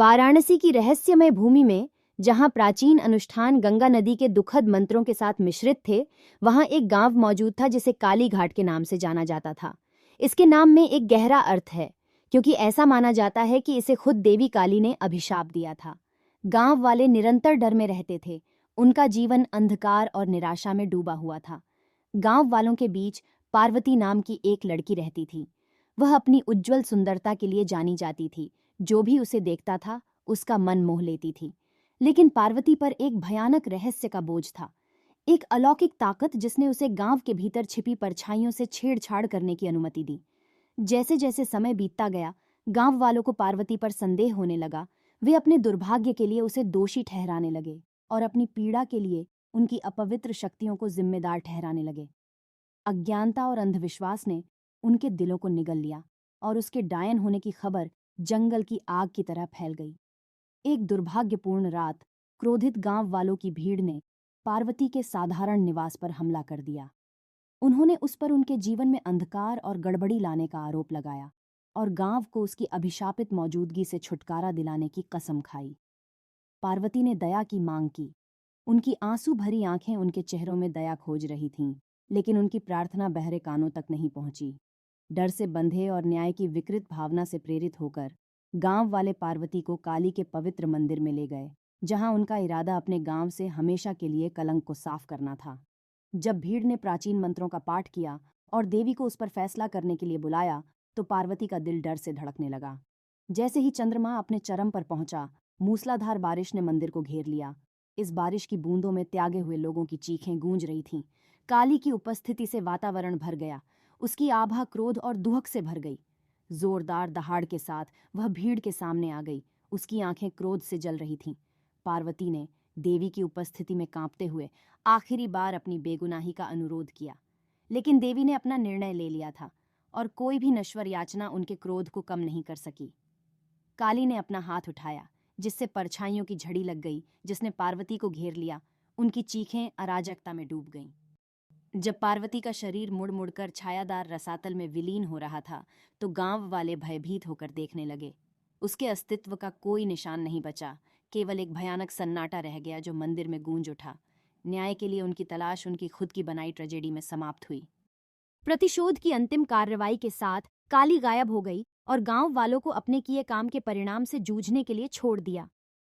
वाराणसी की रहस्यमय भूमि में, जहां प्राचीन अनुष्ठान गंगा नदी के दुखद मंत्रों के साथ मिश्रित थे, वहां एक गांव मौजूद था जिसे काली घाट के नाम से जाना जाता था। इसके नाम में एक गहरा अर्थ है, क्योंकि ऐसा माना जाता है कि इसे खुद देवी काली ने अभिशाप दिया था। गांव वाले निरंतर डर में रहते थे। उनका जीवन अंधकार और निराशा में डूबा हुआ था। गांव वालों के बीच पार्वती नाम की एक लड़की रहती थी। वह अपनी उज्जवल सुंदरता के लिए जानी जाती थी। जो भी उसे देखता था, उसका मन मोह लेती थी। लेकिन पार्वती पर एक भयानक रहस्य का बोझ था, एक अलौकिक ताकत जिसने उसे गांव के भीतर छिपी परछाइयों से छेड़छाड़ करने की अनुमति दी। जैसे जैसे समय बीतता गया, गांव वालों को पार्वती पर संदेह होने लगा। वे अपने दुर्भाग्य के लिए उसे दोषी ठहराने लगे और अपनी पीड़ा के लिए उनकी अपवित्र शक्तियों को जिम्मेदार ठहराने लगे। अज्ञानता और अंधविश्वास ने उनके दिलों को निगल लिया और उसके डायन होने की खबर जंगल की आग की तरह फैल गई। एक दुर्भाग्यपूर्ण रात, क्रोधित गांव वालों की भीड़ ने पार्वती के साधारण निवास पर हमला कर दिया। उन्होंने उस पर उनके जीवन में अंधकार और गड़बड़ी लाने का आरोप लगाया और गांव को उसकी अभिशापित मौजूदगी से छुटकारा दिलाने की कसम खाई। पार्वती ने दया की मांग की। उनकी आंसू भरी आंखें उनके चेहरों में दया खोज रही थीं, लेकिन उनकी प्रार्थना बहरे कानों तक नहीं पहुंची। डर से बंधे और न्याय की विकृत भावना से प्रेरित होकर गांव वाले पार्वती को काली के पवित्र मंदिर में ले गए, जहां उनका इरादा अपने गांव से हमेशा के लिए कलंक को साफ करना था। जब भीड़ ने प्राचीन मंत्रों का पाठ किया और देवी को उस पर फैसला करने के लिए बुलाया, तो पार्वती का दिल डर से धड़कने लगा। जैसे ही चंद्रमा अपने चरम पर पहुंचा, मूसलाधार बारिश ने मंदिर को घेर लिया। इस बारिश की बूंदों में त्यागे हुए लोगों की चीखें गूंज रही थीं। काली की उपस्थिति से वातावरण भर गया। उसकी आभा क्रोध और दुहक से भर गई। जोरदार दहाड़ के साथ वह भीड़ के सामने आ गई। उसकी आंखें क्रोध से जल रही थीं। पार्वती ने देवी की उपस्थिति में कांपते हुए आखिरी बार अपनी बेगुनाही का अनुरोध किया, लेकिन देवी ने अपना निर्णय ले लिया था और कोई भी नश्वर याचना उनके क्रोध को कम नहीं कर सकी। काली ने अपना हाथ उठाया, जिससे परछाइयों की झड़ी लग गई, जिसने पार्वती को घेर लिया। उनकी चीखें अराजकता में डूब गईं। जब पार्वती का शरीर मुड़ मुड़कर छायादार रसातल में विलीन हो रहा था, तो गांव वाले भयभीत होकर देखने लगे। उसके अस्तित्व का कोई निशान नहीं बचा। केवल एक भयानक सन्नाटा रह गया जो मंदिर में गूंज उठा। न्याय के लिए उनकी तलाश उनकी खुद की बनाई ट्रेजेडी में समाप्त हुई। प्रतिशोध की अंतिम कार्रवाई के साथ काली गायब हो गई और गांव वालों को अपने किए काम के परिणाम से जूझने के लिए छोड़ दिया।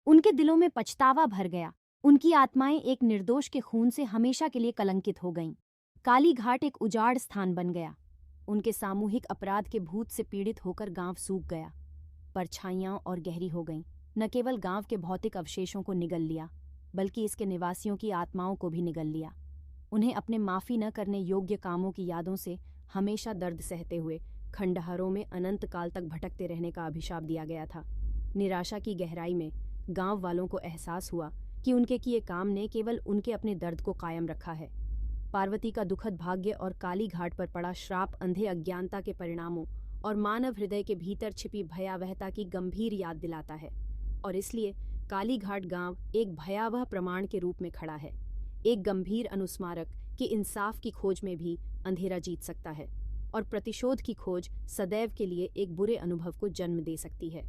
उनके दिलों में पछतावा भर गया। उनकी आत्माएं एक निर्दोष के खून से हमेशा के लिए कलंकित हो गईं। काली घाट एक उजाड़ स्थान बन गया। उनके सामूहिक अपराध के भूत से पीड़ित होकर गांव सूख गया। परछाइयां और गहरी हो गईं। न केवल गांव के भौतिक अवशेषों को निगल लिया, बल्कि इसके निवासियों की आत्माओं को भी निगल लिया। उन्हें अपने माफी न करने योग्य कामों की यादों से हमेशा दर्द सहते हुए खंडहरों में अनंत काल तक भटकते रहने का अभिशाप दिया गया था। निराशा की गहराई में गांव वालों को एहसास हुआ कि उनके किए काम ने केवल उनके अपने दर्द को कायम रखा है। पार्वती का दुखद भाग्य और काली घाट पर पड़ा श्राप अंधे अज्ञानता के परिणामों और मानव हृदय के भीतर छिपी भयावहता की गंभीर याद दिलाता है। और इसलिए काली घाट गांव एक भयावह प्रमाण के रूप में खड़ा है, एक गंभीर अनुस्मारक कि इंसाफ की खोज में भी अंधेरा जीत सकता है और प्रतिशोध की खोज सदैव के लिए एक बुरे अनुभव को जन्म दे सकती है।